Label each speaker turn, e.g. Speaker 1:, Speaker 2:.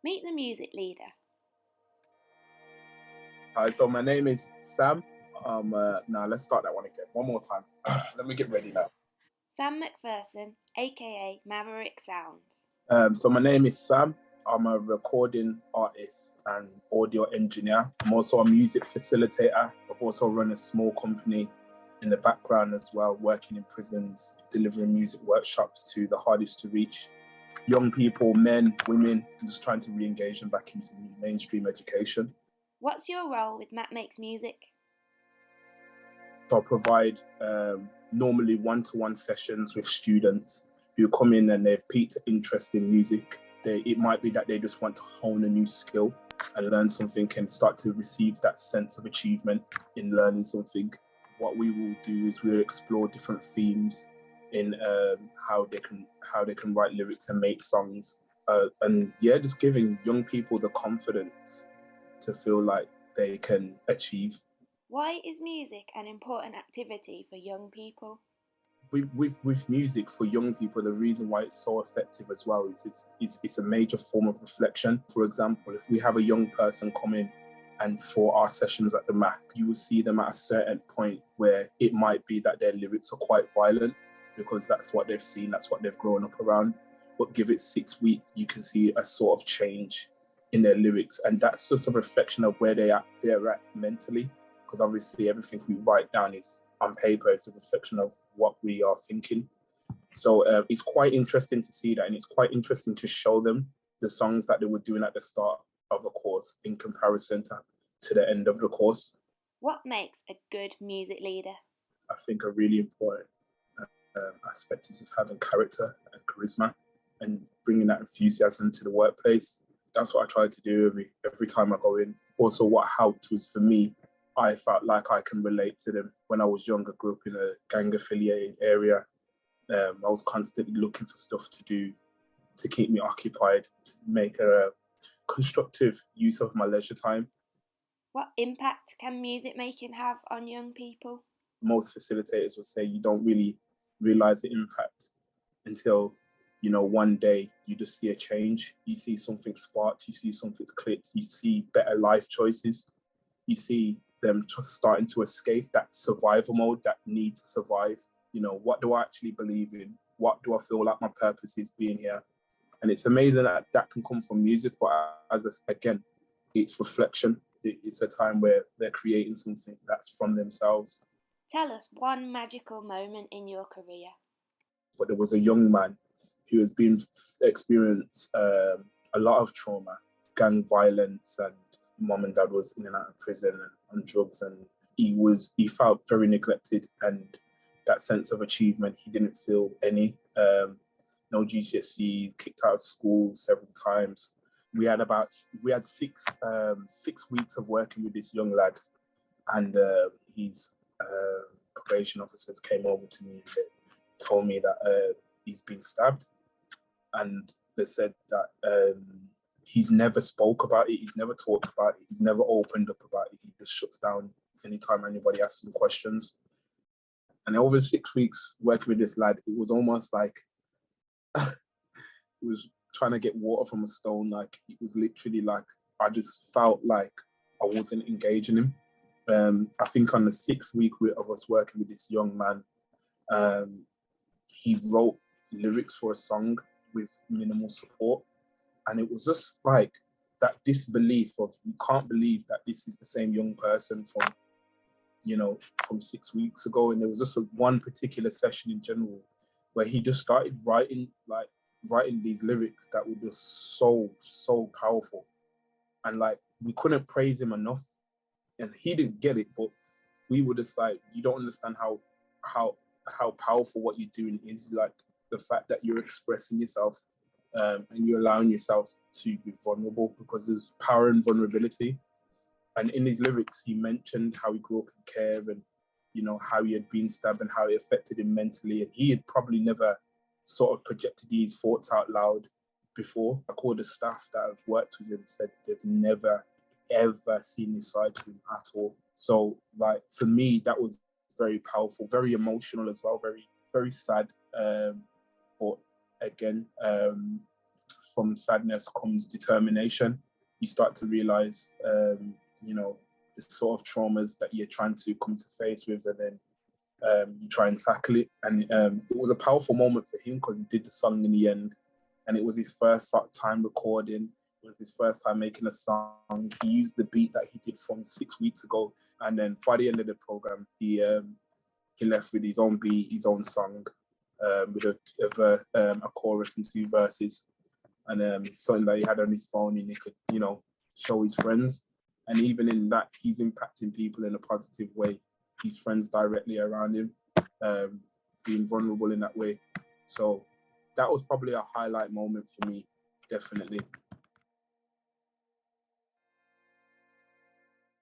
Speaker 1: Meet the music leader.
Speaker 2: Hi, so my name is Sam. Now let's start that one again. One more time. Let me get ready now.
Speaker 1: Sam McPherson, aka Maverick Sounds.
Speaker 2: So my name is Sam. I'm a recording artist and audio engineer. I'm also a music facilitator. I've also run a small company in the background as well, working in prisons, delivering music workshops to the hardest to reach young people, men, women, and just trying to re-engage them back into mainstream education.
Speaker 1: What's your role with Matt Makes Music?
Speaker 2: So I provide normally one-to-one sessions with students who come in and they've piqued interest in music. It might be that they just want to hone a new skill and learn something and start to receive that sense of achievement in learning something. What we will do is we'll explore different themes in how they can write lyrics and make songs. Just giving young people the confidence to feel like they can achieve.
Speaker 1: Why is music an important activity for young people?
Speaker 2: With music for young people, the reason why it's so effective as well is it's a major form of reflection. For example, if we have a young person come in and for our sessions at the Mac, you will see them at a certain point where it might be that their lyrics are quite violent because that's what they've seen, that's what they've grown up around. But give it 6 weeks, you can see a sort of change in their lyrics. And that's just a reflection of where they're at mentally. Because obviously everything we write down is on paper, it's a reflection of what we are thinking. So it's quite interesting to see that, and it's quite interesting to show them the songs that they were doing at the start of the course in comparison to the end of the course.
Speaker 1: What makes a good music leader?
Speaker 2: I think a really important aspect is just having character and charisma and bringing that enthusiasm to the workplace. That's what I try to do every time I go in. Also, what helped was for me, I felt like I can relate to them. When I was younger, grew up in a gang-affiliated area. I was constantly looking for stuff to do to keep me occupied, to make a constructive use of my leisure time.
Speaker 1: What impact can music making have on young people?
Speaker 2: Most facilitators will say you don't really realize the impact until, one day you just see a change. You see something sparked, you see something clicked, you see better life choices. You see them just starting to escape that survival mode, that need to survive. What do I actually believe in? What do I feel like my purpose is being here? And it's amazing that can come from music, but again, it's reflection. It's a time where they're creating something that's from themselves.
Speaker 1: Tell us one magical moment in your career.
Speaker 2: But there was a young man who has been experienced a lot of trauma, gang violence, and mom and dad was in and out of prison and on drugs, and he felt very neglected, and that sense of achievement he didn't feel any. No GCSE, kicked out of school several times. We had 6 weeks of working with this young lad, and his probation officers came over to me and they told me that he's been stabbed, and they said that he's never spoke about it, he's never talked about it, he's never opened up about it, he just shuts down anytime anybody asks him questions. And over 6 weeks working with this lad, it was almost like it was trying to get water from a stone. Like, it was literally like, I just felt like I wasn't engaging him. I think on the 6th week of us working with this young man, he wrote lyrics for a song with minimal support. And it was just like that disbelief of, you can't believe that this is the same young person from 6 weeks ago. And there was just one particular session in general where he just started writing these lyrics that were just so powerful. And like, we couldn't praise him enough. And he didn't get it, but we were just like, you don't understand how powerful what you're doing is. Like, the fact that you're expressing yourself and you're allowing yourself to be vulnerable, because there's power in vulnerability. And in his lyrics, he mentioned how he grew up in care and, how he had been stabbed and how it affected him mentally. And he had probably never sort of projected these thoughts out loud before. Like, all the staff that have worked with him said they've never, ever seen this side to him at all. So, like, for me, that was very powerful, very emotional as well, very, very sad. But again, from sadness comes determination. You start to realize, the sort of traumas that you're trying to come to face with, and then you try and tackle it. And it was a powerful moment for him because he did the song in the end, and it was his first time recording. It was his first time making a song. He used the beat that he did from 6 weeks ago, and then by the end of the program, he left with his own beat, his own song, with a chorus and 2 verses, and something that he had on his phone, and he could, show his friends. And even in that, he's impacting people in a positive way. His friends directly around him, being vulnerable in that way. So that was probably a highlight moment for me, definitely.